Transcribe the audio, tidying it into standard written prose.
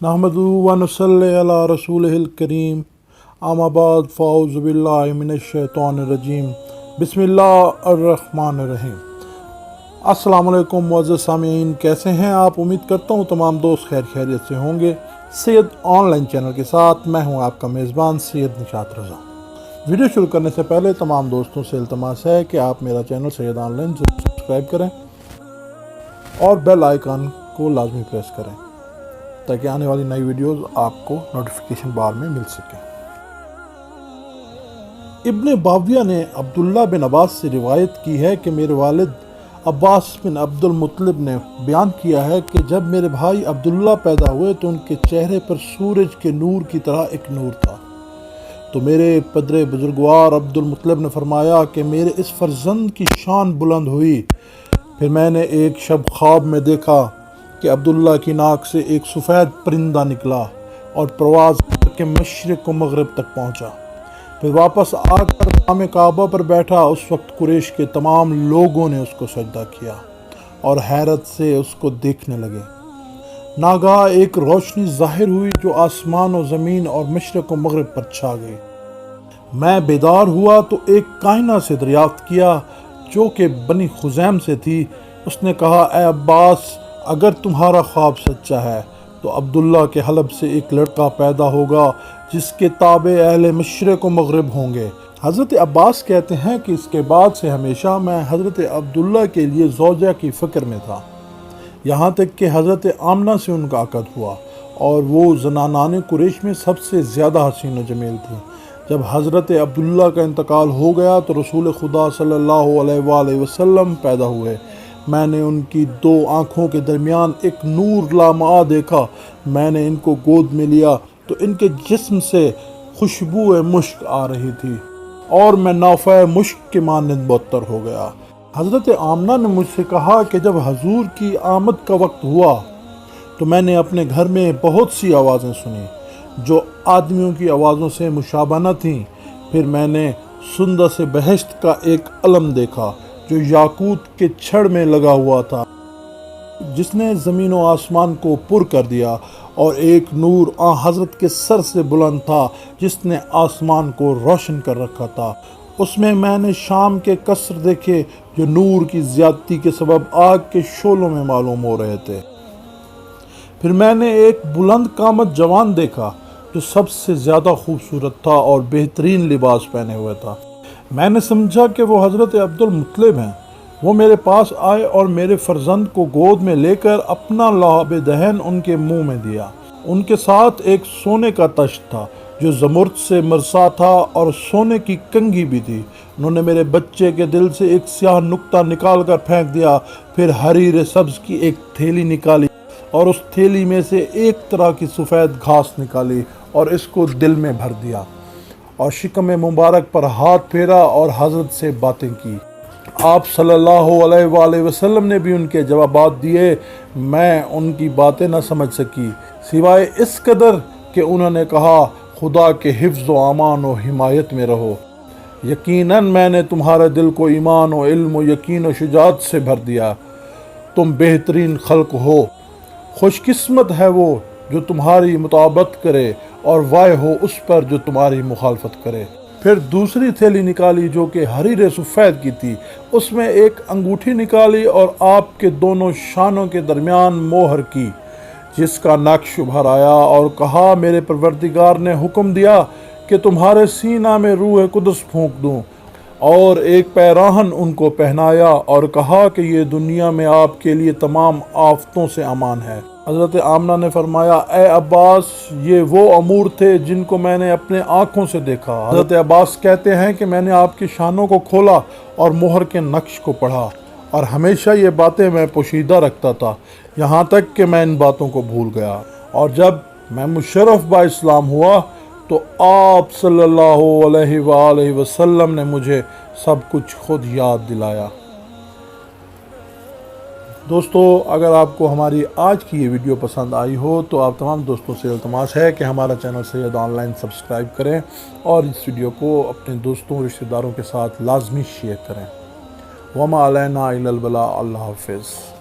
नहमदुहु व नसल्ली अला रसूलिहिल करीम अम्मा बाद फ़अऊज़ु बिल्लाहि मिनश्शैतानिर रजीम बिस्मिल्लाहिर्रहमानिर्रहीम। अस्सलामु अलैकुम मुअज़्ज़ज़ सामीईन, कैसे हैं आप? उम्मीद करता हूँ तमाम दोस्त खैर खैरियत से होंगे। सैयद ऑनलाइन चैनल के साथ मैं हूँ आपका मेज़बान सैयद निशात रज़ा। वीडियो शुरू करने से पहले तमाम दोस्तों से इल्तमास है कि आप मेरा चैनल सैयद ऑनलाइन सब्सक्राइब करें और बेल आइकन को लाजमी प्रेस करें ताकि आने वाली नई वीडियोस आपको नोटिफिकेशन बार में मिल सकें। इब्ने बाविया ने अब्दुल्ला बिन अब्बास से रिवायत की है कि मेरे वालिद अब्बास बिन अब्दुल मुत्तलिब ने बयान किया है कि जब मेरे भाई अब्दुल्ला पैदा हुए तो उनके चेहरे पर सूरज के नूर की तरह एक नूर था। तो मेरे पदरे बुजुर्गवार अब्दुल मुत्तलिब ने फरमाया कि मेरे इस फर्जंद की शान बुलंद हुई। फिर मैंने एक शब ख्वाब में देखा कि अब्दुल्ला की नाक से एक सफ़ेद परिंदा निकला और प्रवास करके मशरिक़ व मग़रिब तक पहुंचा। फिर वापस आकर जाम काबा पर बैठा। उस वक्त कुरैश के तमाम लोगों ने उसको सजदा किया और हैरत से उसको देखने लगे। नागा एक रोशनी ज़ाहिर हुई जो आसमान और ज़मीन और मशरिक़ व मग़रिब पर छा गई। मैं बेदार हुआ तो एक कायना से दरियाफ्त किया जो कि बनी खुज़ैम से थी। उसने कहा, ए अब्बास, अगर तुम्हारा ख्वाब सच्चा है तो अब्दुल्ला के हलब से एक लड़का पैदा होगा जिसके ताबे अहले मशरिक़ व मग़रिब होंगे। हज़रत अब्बास कहते हैं कि इसके बाद से हमेशा मैं हज़रत अब्दुल्ला के लिए ज़ौजा की फ़िक्र में था, यहाँ तक कि हज़रत आमना से उनका अक़द हुआ और वो ज़नानाने कुरैश में सबसे ज़्यादा हसीन व जमील थी। जब हज़रत अब्दुल्ला का इंतकाल हो गया तो रसूल खुदा सल्लल्लाहु अलैहि वसल्लम पैदा हुए। मैंने उनकी दो आँखों के दरमियान एक नूर लामा देखा। मैंने इनको गोद में लिया तो इनके जिस्म से खुशबू मुश्क आ रही थी और मैं नाफ़े मुश्क के मानंद मुअत्तर हो गया। हज़रत आमना ने मुझसे कहा कि जब हजूर की आमद का वक्त हुआ तो मैंने अपने घर में बहुत सी आवाज़ें सुनी जो आदमियों की आवाज़ों से मुशाबह न थीं। फिर मैंने सुंदर से बहश्त का एक अलम देखा जो याकूत के छड़ में लगा हुआ था, जिसने ज़मीन व आसमान को पुर कर दिया, और एक नूर हज़रत के सर से बुलंद था जिसने आसमान को रोशन कर रखा था। उसमें मैंने शाम के कसर देखे जो नूर की ज़्यादती के सबब आग के शोलों में मालूम हो रहे थे। फिर मैंने एक बुलंद कामत जवान देखा जो सबसे ज़्यादा खूबसूरत था और बेहतरीन लिबास पहने हुए था। मैंने समझा कि वो हज़रत अब्दुल मुत्तलिब हैं। वो मेरे पास आए और मेरे फर्जंद को गोद में लेकर अपना लहाब दहन उनके मुंह में दिया। उनके साथ एक सोने का तश्त था जो ज़मुर्द से मरसा था और सोने की कंघी भी थी। उन्होंने मेरे बच्चे के दिल से एक स्याह नुक्ता निकाल कर फेंक दिया। फिर हरीर सब्ज़ की एक थैली निकाली और उस थैली में से एक तरह की सफ़ेद घास निकाली और इसको दिल में भर दिया और शिकम मुबारक पर हाथ फेरा और हज़रत से बातें की। आप सल्लल्लाहु अलैहि वसल्लम ने भी उनके जवाबात दिए। मैं उनकी बातें न समझ सकी सिवाय इस कदर कि उन्होंने कहा, खुदा के हिफ्ज़ व अमान व हिमायत में रहो। यकीनन मैंने तुम्हारे दिल को ईमान व इल्म व यकीन व शुजाअत से भर दिया। तुम बेहतरीन खल्क हो। खुशकिस्मत है वो जो तुम्हारी मुताबत करे और वाय हो उस पर जो तुम्हारी मुखालफत करे। फिर दूसरी थैली निकाली जो कि हरीर सफ़ेद की थी। उसमें एक अंगूठी निकाली और आपके दोनों शानों के दरमियान मोहर की, जिसका नक्श उभर आया, और कहा, मेरे परवरदिगार ने हुक्म दिया कि तुम्हारे सीना में रूह कुदस फूंक दूँ। और एक पैराहन उनको पहनाया और कहा कि ये दुनिया में आपके लिए तमाम आफतों से अमान है। हज़रत आमना ने फरमाया, ए अब्बास, ये वो अमूर थे जिनको मैंने अपने आँखों से देखा। हज़रत अब्बास कहते हैं कि मैंने आपकी शानों को खोला और मोहर के नक्श को पढ़ा और हमेशा ये बातें मैं पोशीदा रखता था, यहाँ तक कि मैं इन बातों को भूल गया। और जब मैं मुशर्रफ बा इस्लाम हुआ तो आप सल्लल्लाहु अलैहि वसल्लम ने मुझे सब कुछ खुद याद दिलाया। दोस्तों, अगर आपको हमारी आज की ये वीडियो पसंद आई हो तो आप तमाम दोस्तों से इल्तमास है कि हमारा चैनल सैयद ऑनलाइन सब्सक्राइब करें और इस वीडियो को अपने दोस्तों रिश्तेदारों के साथ लाजमी शेयर करें। वमा अलैना इल्लल बलाग। अल्लाह हाफ़िज़।